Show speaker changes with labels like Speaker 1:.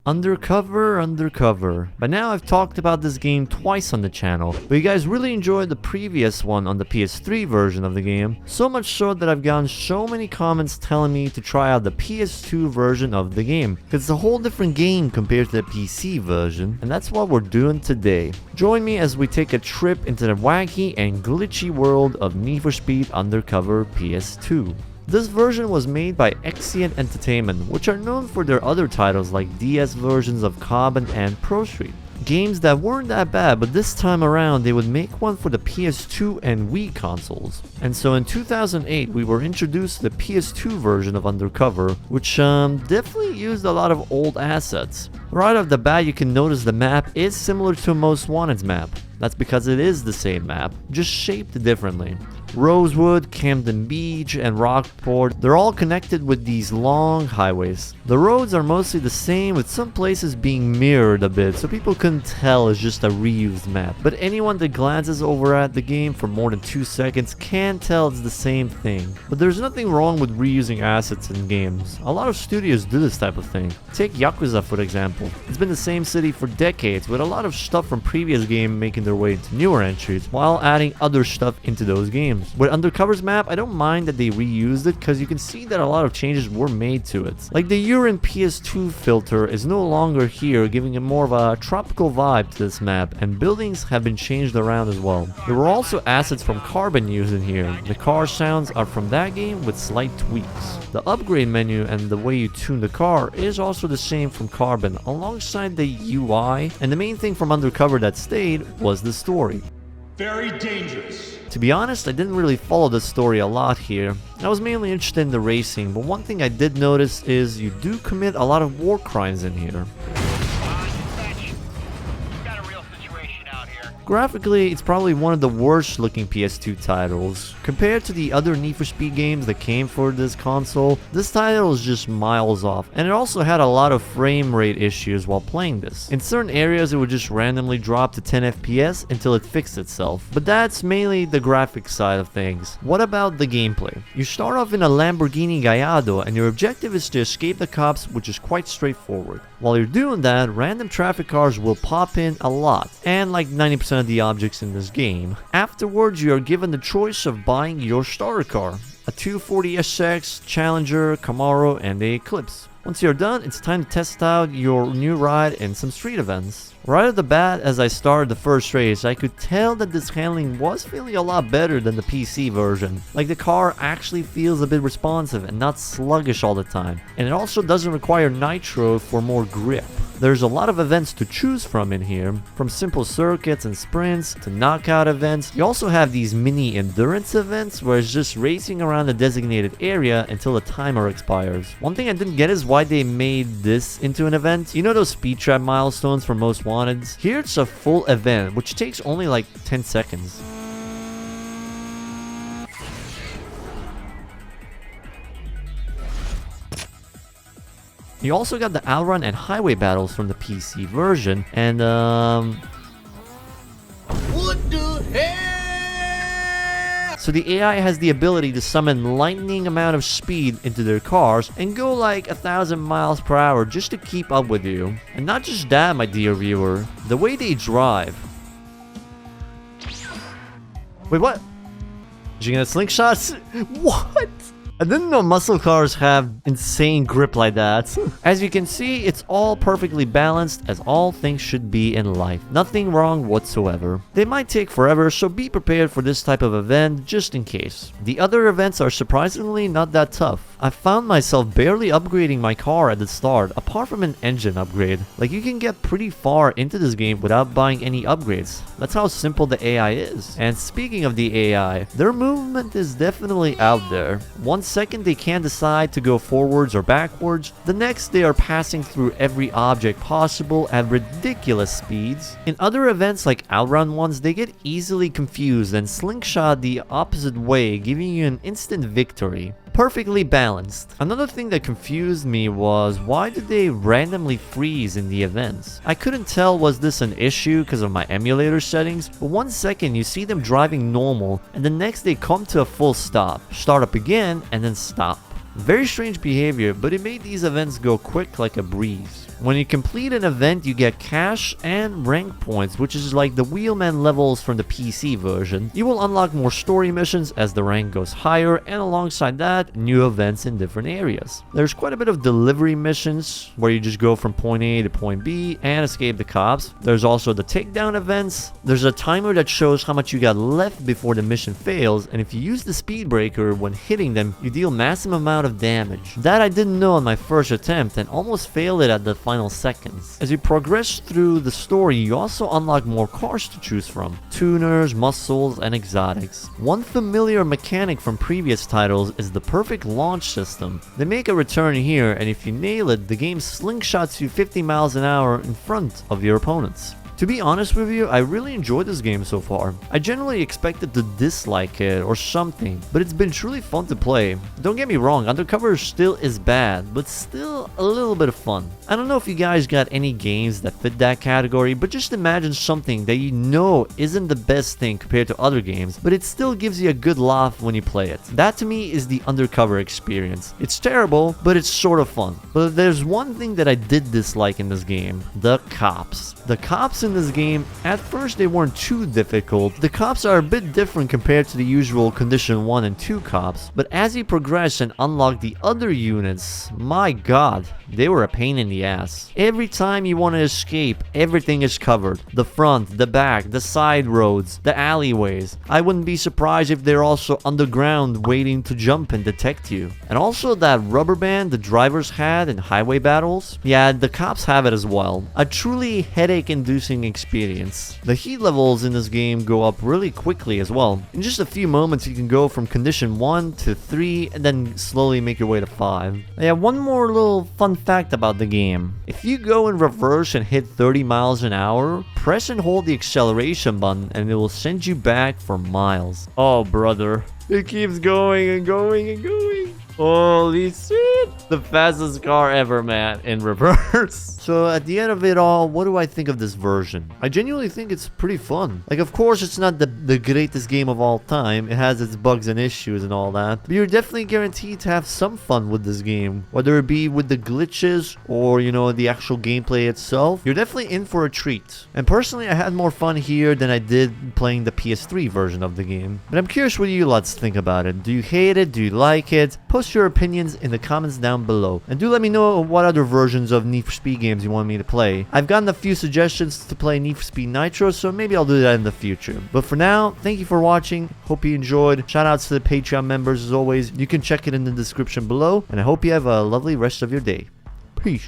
Speaker 1: Undercover. By now I've talked about this game twice on the channel, but you guys really enjoyed the previous one on the PS3 version of the game, so much so that I've gotten so many comments telling me to try out the PS2 version of the game, because it's a whole different game compared to the PC version, and that's what we're doing today. Join me as we take a trip into the wacky and glitchy world of Need for Speed Undercover PS2. This version was made by Expereince Entertainment, which are known for their other titles like DS versions of Carbon and Pro Street. Games that weren't that bad, but this time around they would make one for the PS2 and Wii consoles. And so in 2008 we were introduced to the PS2 version of Undercover, which definitely used a lot of old assets. Right off the bat you can notice the map is similar to Most Wanted's map. That's because it is the same map, just shaped differently. Rosewood, Camden Beach, and Rockport, they're all connected with these long highways. The roads are mostly the same, with some places being mirrored a bit, so people couldn't tell it's just a reused map. But anyone that glances over at the game for more than 2 seconds can tell it's the same thing. But there's nothing wrong with reusing assets in games. A lot of studios do this type of thing. Take Yakuza for example. It's been the same city for decades, with a lot of stuff from previous games making their way into newer entries, while adding other stuff into those games. With Undercover's map, I don't mind that they reused it because you can see that a lot of changes were made to it. Like the urine PS2 filter is no longer here, giving it more of a tropical vibe to this map, and buildings have been changed around as well. There were also assets from Carbon used in here. The car sounds are from that game with slight tweaks. The upgrade menu and the way you tune the car is also the same from Carbon, alongside the UI, and the main thing from Undercover that stayed was the story.
Speaker 2: Very dangerous.
Speaker 1: To be honest, I didn't really follow the story a lot here. I was mainly interested in the racing, but one thing I did notice is you do commit a lot of war crimes in here. Graphically, it's probably one of the worst looking PS2 titles. Compared to the other Need for Speed games that came for this console, this title is just miles off, and it also had a lot of frame rate issues while playing this. In certain areas it would just randomly drop to 10 FPS until it fixed itself, but that's mainly the graphics side of things. What about the gameplay? You start off in a Lamborghini Gallardo and your objective is to escape the cops, which is quite straightforward. While you're doing that, random traffic cars will pop in a lot, and like 90% of the objects in this game. Afterwards, you are given the choice of buying your starter car, a 240 SX, Challenger, Camaro, and a Eclipse. Once you're done, it's time to test out your new ride in some street events. Right off the bat, as I started the first race, I could tell that this handling was feeling a lot better than the PC version. Like the car actually feels a bit responsive and not sluggish all the time. And it also doesn't require nitro for more grip. There's a lot of events to choose from in here, from simple circuits and sprints to knockout events. You also have these mini endurance events where it's just racing around the designated area until the timer expires. One thing I didn't get is why they made this into an event. You know those speed trap milestones for Most Wanted? Here it's a full event, which takes only like 10 seconds. You also got the outrun and highway battles from the PC version, and
Speaker 2: What the hell?
Speaker 1: so the AI has the ability to summon lightning amount of speed into their cars and go like 1,000 miles per hour just to keep up with you. And not just that, my dear viewer, the way they drive. Wait, what? Did you get slingshots? What? I didn't know muscle cars have insane grip like that. As you can see, it's all perfectly balanced as all things should be in life. Nothing wrong whatsoever. They might take forever, so be prepared for this type of event just in case. The other events are surprisingly not that tough. I found myself barely upgrading my car at the start, apart from an engine upgrade. Like you can get pretty far into this game without buying any upgrades. That's how simple the AI is. And speaking of the AI, their movement is definitely out there. 1 second they can't decide to go forwards or backwards, the next they are passing through every object possible at ridiculous speeds. In other events like outrun ones, they get easily confused and slingshot the opposite way, giving you an instant victory. Perfectly balanced. Another thing that confused me was why did they randomly freeze in the events? I couldn't tell was this an issue because of my emulator settings, but 1 second you see them driving normal and the next they come to a full stop, start up again and then stop. Very strange behavior, but it made these events go quick like a breeze. When you complete an event, you get cash and rank points, which is like the wheelman levels from the PC version. You will unlock more story missions as the rank goes higher, and alongside that, new events in different areas. There's quite a bit of delivery missions where you just go from point A to point B and escape the cops. There's also the takedown events. There's a timer that shows how much you got left before the mission fails, and if you use the speed breaker when hitting them, you deal massive amount of damage. That I didn't know on my first attempt and almost failed it at the final seconds. As you progress through the story, you also unlock more cars to choose from. Tuners, muscles, and exotics. One familiar mechanic from previous titles is the perfect launch system. They make a return here, and if you nail it, the game slingshots you 50 miles an hour in front of your opponents. To be honest with you, I really enjoyed this game so far. I generally expected to dislike it or something, but it's been truly fun to play. Don't get me wrong, Undercover still is bad, but still a little bit of fun. I don't know if you guys got any games that fit that category, but just imagine something that you know isn't the best thing compared to other games, but it still gives you a good laugh when you play it. That to me is the Undercover experience. It's terrible, but it's sort of fun. But there's one thing that I did dislike in this game: the cops. The cops in this game, at first they weren't too difficult. The cops are a bit different compared to the usual Condition 1 and 2 cops, but as you progress and unlock the other units, my god, they were a pain in the ass. Every time you want to escape, everything is covered. The front, the back, the side roads, the alleyways. I wouldn't be surprised if they're also underground waiting to jump and detect you. And also that rubber band the drivers had in highway battles, yeah, the cops have it as well. A truly headache-inducing experience. The heat levels in this game go up really quickly as well. In just a few moments you can go from Condition 1 to 3 and then slowly make your way to 5. Yeah, one more little fun fact about the game. If you go in reverse and hit 30 miles an hour, press and hold the acceleration button and it will send you back for miles. Oh brother, it keeps going and going and going. Holy shit! The fastest car ever, man, in reverse. So at the end of it all, what do I think of this version? I genuinely think it's pretty fun. Like, of course, it's not the greatest game of all time. It has its bugs and issues and all that. But you're definitely guaranteed to have some fun with this game. Whether it be with the glitches or, you know, the actual gameplay itself, you're definitely in for a treat. And personally, I had more fun here than I did playing the PS3 version of the game. But I'm curious what you lots think about it. Do you hate it? Do you like it? Post your opinions in the comments down below, and do let me know what other versions of Need for Speed games you want me to play. I've gotten a few suggestions to play Need for Speed Nitro, so maybe I'll do that in the future. But for now, thank you for watching. Hope you enjoyed. Shout outs to the Patreon members as always. You can check it in the description below, and I hope you have a lovely rest of your day. Peace.